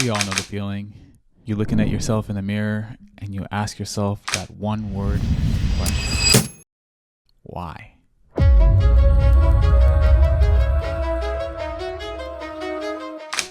We all know the feeling. You're looking at yourself in the mirror and you ask yourself that one word question. Why?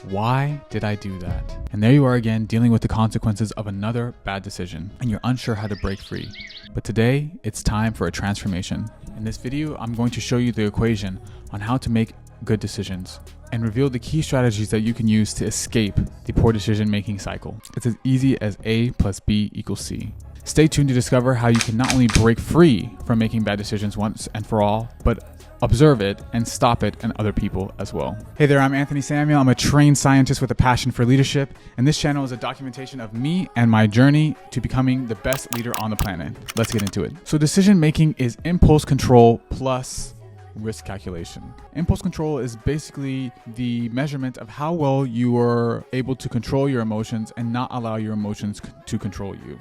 Why did I do that? And there you are again, dealing with the consequences of another bad decision, and you're unsure how to break free. But today, it's time for a transformation. In this video, I'm going to show you the equation on how to make good decisions and reveal the key strategies that you can use to escape the poor decision-making cycle. It's as easy as A plus B equals C. Stay tuned to discover how you can not only break free from making bad decisions once and for all, but observe it and stop it in other people as well. Hey there, I'm Anthony Samuel. I'm a trained scientist with a passion for leadership, and this channel is a documentation of me and my journey to becoming the best leader on the planet. Let's get into it. So decision making is impulse control plus risk calculation. Impulse control is basically the measurement of how well you are able to control your emotions and not allow your emotions to control you.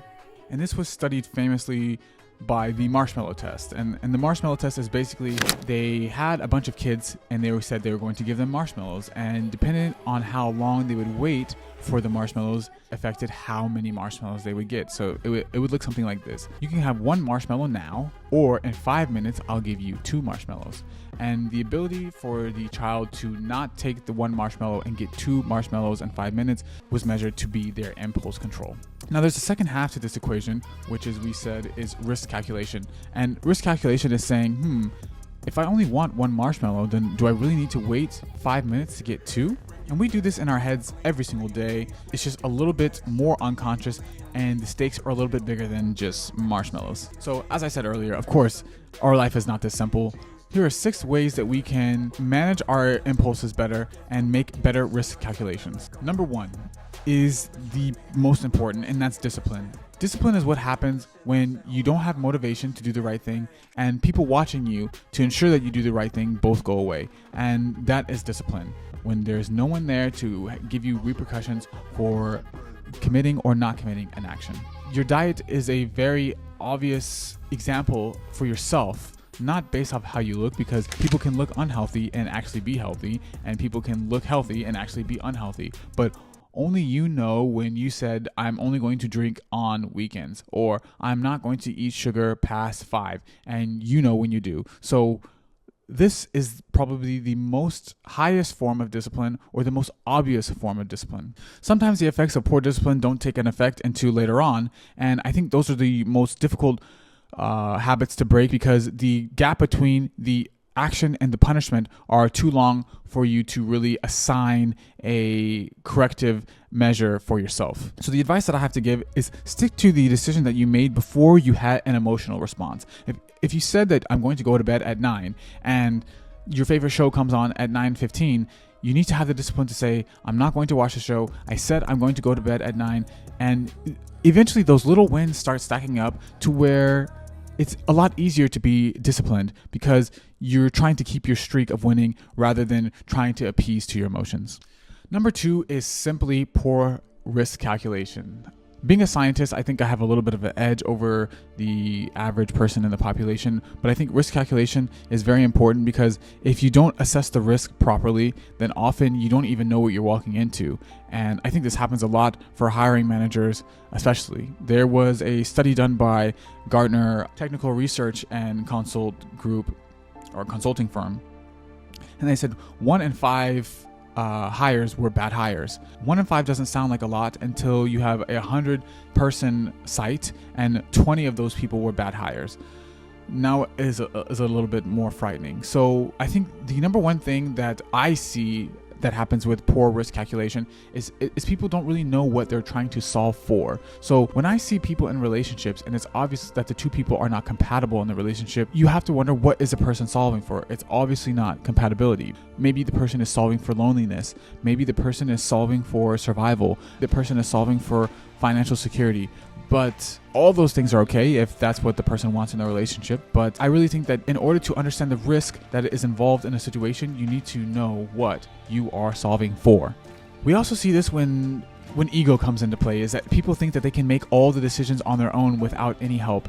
And this was studied famously by the marshmallow test. And the marshmallow test is basically they had a bunch of kids and they said they were going to give them marshmallows, and depending on how long they would wait for the marshmallows affected how many marshmallows they would get. So it would look something like this. You can have one marshmallow now, or in 5 minutes I'll give you 2 marshmallows. And the ability for the child to not take the one marshmallow and get 2 marshmallows in 5 minutes was measured to be their impulse control. Now there's a second half to this equation, which is, we said, is risk calculation. And risk calculation is saying, if I only want 1 marshmallow, then do I really need to wait 5 minutes to get 2? And we do this in our heads every single day. It's just a little bit more unconscious, and the stakes are a little bit bigger than just marshmallows. So as I said earlier, of course, our life is not this simple. Here are 6 ways that we can manage our impulses better and make better risk calculations. Number 1 is the most important, and that's discipline. Discipline is what happens when you don't have motivation to do the right thing, and people watching you to ensure that you do the right thing both go away. And that is discipline. When there's no one there to give you repercussions for committing or not committing an action. Your diet is a very obvious example for yourself, not based off how you look, because people can look unhealthy and actually be healthy, and people can look healthy and actually be unhealthy. But only you know when you said, I'm only going to drink on weekends, or I'm not going to eat sugar past 5, and you know when you do. So this is probably the most highest form of discipline, or the most obvious form of discipline. Sometimes the effects of poor discipline don't take an effect until later on, and I think those are the most difficult habits to break, because the gap between the action and the punishment are too long for you to really assign a corrective measure for yourself. So the advice that I have to give is stick to the decision that you made before you had an emotional response. If you said that I'm going to go to bed at 9 and your favorite show comes on at 9:15, you need to have the discipline to say, I'm not going to watch the show. I said I'm going to go to bed at 9. And eventually those little wins start stacking up to where it's a lot easier to be disciplined, because you're trying to keep your streak of winning rather than trying to appease to your emotions. Number 2 is simply poor risk calculation. Being a scientist, I think I have a little bit of an edge over the average person in the population, but I think risk calculation is very important, because if you don't assess the risk properly, then often you don't even know what you're walking into. And I think this happens a lot for hiring managers, especially. There was a study done by Gartner Technical Research and Consult Group, or consulting firm, and they said 1 in 5 hires were bad hires. 1 in 5 doesn't sound like a lot until you have a 100-person site and 20 of those people were bad hires. Now is a little bit more frightening. So I think the number one thing that I see that happens with poor risk calculation is people don't really know what they're trying to solve for. So when I see people in relationships and it's obvious that the 2 people are not compatible in the relationship, you have to wonder, what is the person solving for? It's obviously not compatibility. Maybe the person is solving for loneliness. Maybe the person is solving for survival. The person is solving for financial security. But all those things are okay if that's what the person wants in a relationship. But I really think that in order to understand the risk that is involved in a situation, you need to know what you are solving for. We also see this when ego comes into play, is that people think that they can make all the decisions on their own without any help.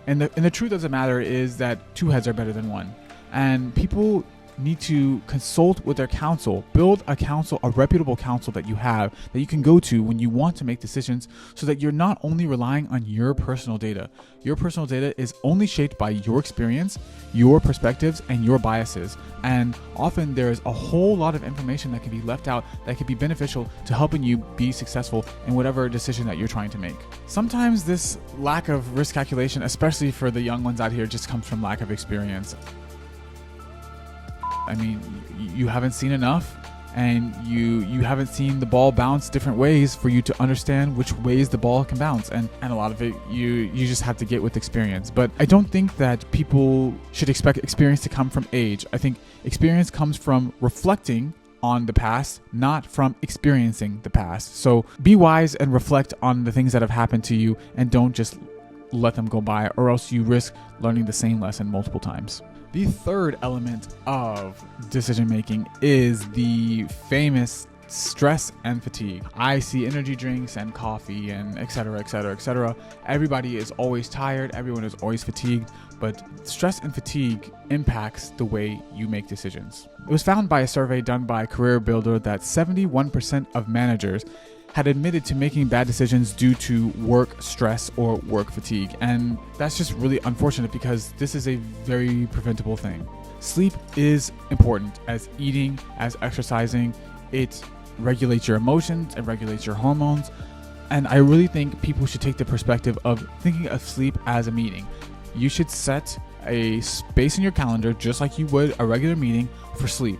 And the truth of the matter is that 2 heads are better than 1. And people need to consult with their counsel. Build a counsel, a reputable counsel that you have that you can go to when you want to make decisions, so that you're not only relying on your personal data. Your personal data is only shaped by your experience, your perspectives, and your biases. And often there's a whole lot of information that can be left out that could be beneficial to helping you be successful in whatever decision that you're trying to make. Sometimes this lack of risk calculation, especially for the young ones out here, just comes from lack of experience. I mean, you haven't seen enough, and you haven't seen the ball bounce different ways for you to understand which ways the ball can bounce, and a lot of it you just have to get with experience. But I don't think that people should expect experience to come from age. I think experience comes from reflecting on the past, not from experiencing the past. So be wise and reflect on the things that have happened to you, and don't just let them go by, or else you risk learning the same lesson multiple times. The third element of decision making is the famous stress and fatigue. I see energy drinks and coffee and etc. Everybody is always tired, everyone is always fatigued, but stress and fatigue impacts the way you make decisions. It was found by a survey done by Career Builder that 71% of managers had admitted to making bad decisions due to work stress or work fatigue. And that's just really unfortunate, because this is a very preventable thing. Sleep is important, as eating, as exercising. It regulates your emotions, it regulates your hormones. And I really think people should take the perspective of thinking of sleep as a meeting. You should set a space in your calendar, just like you would a regular meeting, for sleep.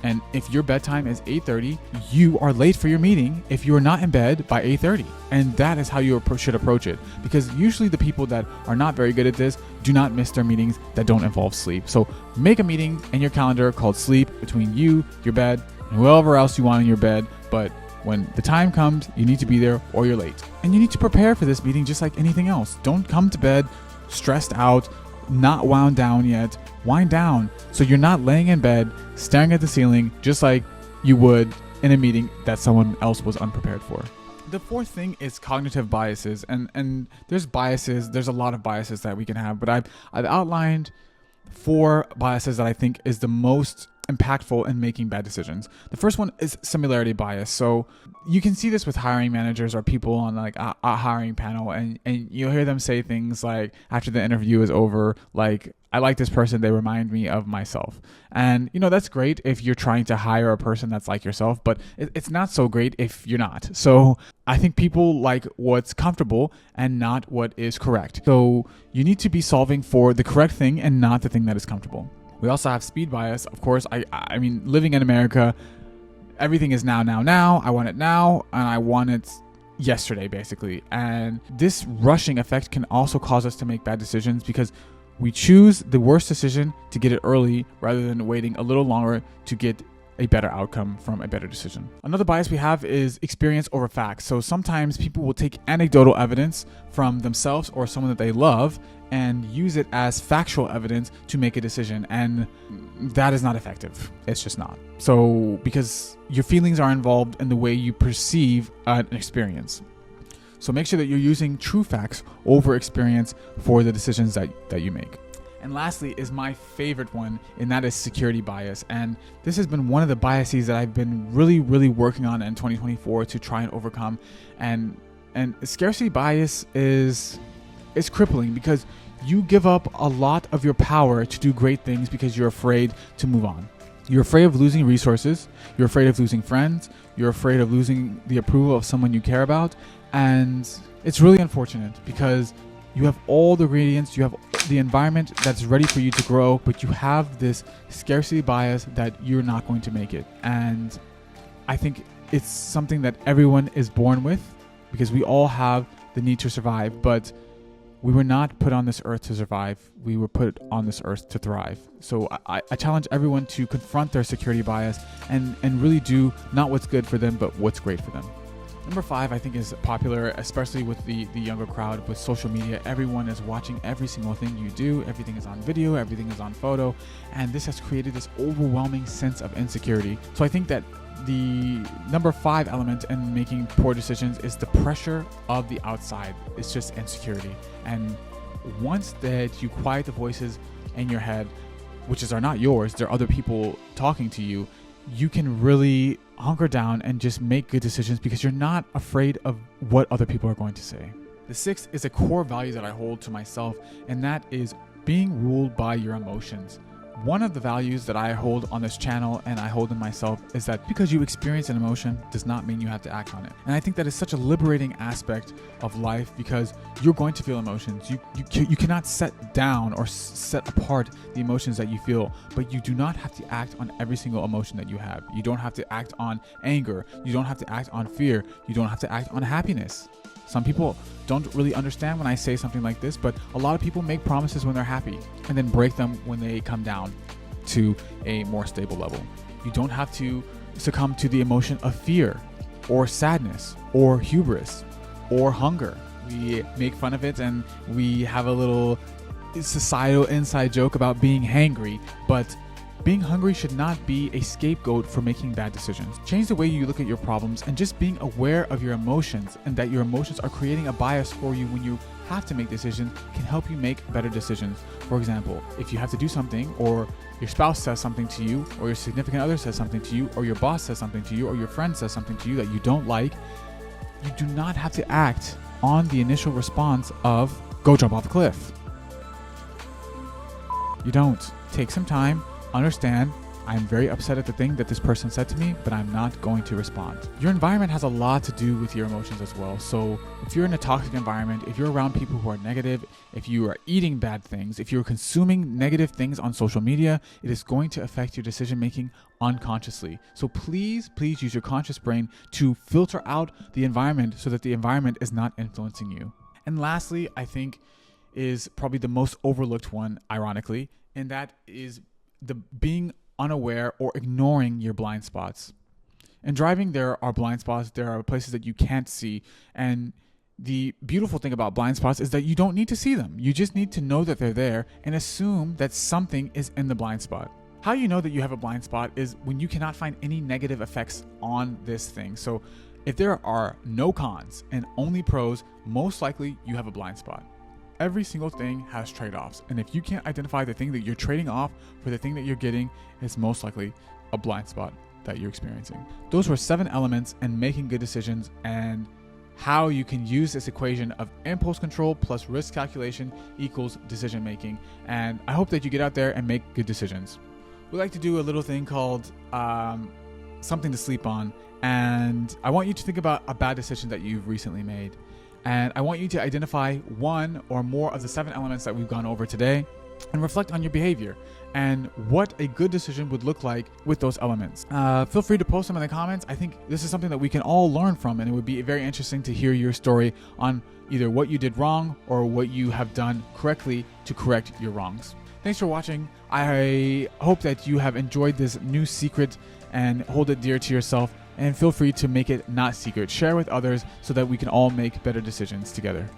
And if your bedtime is 8:30, you are late for your meeting if you are not in bed by 8:30. And that is how you should approach it, because usually the people that are not very good at this do not miss their meetings that don't involve sleep. So make a meeting in your calendar called sleep between you, your bed, and whoever else you want in your bed. But when the time comes, you need to be there or you're late. And you need to prepare for this meeting just like anything else. Don't come to bed stressed out, not wound down yet. Wind down so you're not laying in bed staring at the ceiling just like you would in a meeting that someone else was unprepared for. The fourth thing is cognitive biases, and there's a lot of biases that we can have, but I've outlined 4 biases that I think is the most impactful in making bad decisions. The first one is similarity bias. So you can see this with hiring managers or people on like a hiring panel, and you'll hear them say things like, after the interview is over, like, I like this person, they remind me of myself. And that's great if you're trying to hire a person that's like yourself, but it's not so great if you're not. So I think people like what's comfortable and not what is correct. So you need to be solving for the correct thing and not the thing that is comfortable. We also have speed bias. Of course, I mean, living in America, everything is now. I want it now, and I want it yesterday, basically. And this rushing effect can also cause us to make bad decisions, because we choose the worst decision to get it early rather than waiting a little longer to get a better outcome from a better decision. Another bias we have is experience over facts. So sometimes people will take anecdotal evidence from themselves or someone that they love and use it as factual evidence to make a decision, and that is not effective. It's just not. So because your feelings are involved in the way you perceive an experience. So make sure that you're using true facts over experience for the decisions that you make. And lastly is my favorite one, and that is security bias. And this has been one of the biases that I've been really working on in 2024 to try and overcome. And scarcity bias is crippling, because you give up a lot of your power to do great things because you're afraid to move on. You're afraid of losing resources, you're afraid of losing friends, you're afraid of losing the approval of someone you care about. And it's really unfortunate, because you have all the ingredients, you have the environment that's ready for you to grow, but you have this scarcity bias that you're not going to make it. And I think it's something that everyone is born with, because we all have the need to survive, but we were not put on this earth to survive. We were put on this earth to thrive. So I challenge everyone to confront their security bias and really do not what's good for them, but what's great for them. Number 5, I think, is popular, especially with the younger crowd. With social media, everyone is watching every single thing you do. Everything is on video, everything is on photo, and this has created this overwhelming sense of insecurity. So I think that the number 5 element in making poor decisions is the pressure of the outside. It's just insecurity. And once that you quiet the voices in your head, which are not yours, they're other people talking to you, you can really hunker down and just make good decisions because you're not afraid of what other people are going to say. The sixth is a core value that I hold to myself, and that is being ruled by your emotions. One of the values that I hold on this channel and I hold in myself is that because you experience an emotion does not mean you have to act on it. And I think that is such a liberating aspect of life because you're going to feel emotions. You cannot set down or set apart the emotions that you feel, but you do not have to act on every single emotion that you have. You don't have to act on anger. You don't have to act on fear. You don't have to act on happiness. Some people don't really understand when I say something like this, but a lot of people make promises when they're happy and then break them when they come down to a more stable level. You don't have to succumb to the emotion of fear or sadness or hubris or hunger. We make fun of it and we have a little societal inside joke about being hangry, but being hungry should not be a scapegoat for making bad decisions. Change the way you look at your problems, and just being aware of your emotions and that your emotions are creating a bias for you when you have to make decisions can help you make better decisions. For example, if you have to do something, or your spouse says something to you, or your significant other says something to you, or your boss says something to you, or your friend says something to you that you don't like, you do not have to act on the initial response of go jump off a cliff. You don't. Take some time. Understand, I'm very upset at the thing that this person said to me, but I'm not going to respond. Your environment has a lot to do with your emotions as well. So if you're in a toxic environment, if you're around people who are negative, if you are eating bad things, if you're consuming negative things on social media, it is going to affect your decision making unconsciously. So please use your conscious brain to filter out the environment so that the environment is not influencing you. And lastly, I think is probably the most overlooked one, ironically, and that is the being unaware or ignoring your blind spots. In driving, there are blind spots. There are places that you can't see. And the beautiful thing about blind spots is that you don't need to see them. You just need to know that they're there and assume that something is in the blind spot. How you know that you have a blind spot is when you cannot find any negative effects on this thing. So if there are no cons and only pros, most likely you have a blind spot. Every single thing has trade-offs, and if you can't identify the thing that you're trading off for the thing that you're getting, it's most likely a blind spot that you're experiencing. Those were 7 elements in making good decisions and how you can use this equation of impulse control plus risk calculation equals decision making. And I hope that you get out there and make good decisions. We like to do a little thing called something to sleep on, and I want you to think about a bad decision that you've recently made. And I want you to identify one or more of the 7 elements that we've gone over today and reflect on your behavior and what a good decision would look like with those elements. Feel free to post them in the comments. I think this is something that we can all learn from, and it would be very interesting to hear your story on either what you did wrong or what you have done correctly to correct your wrongs. Thanks for watching. I hope that you have enjoyed this new secret and hold it dear to yourself. And feel free to make it not secret. Share with others so that we can all make better decisions together.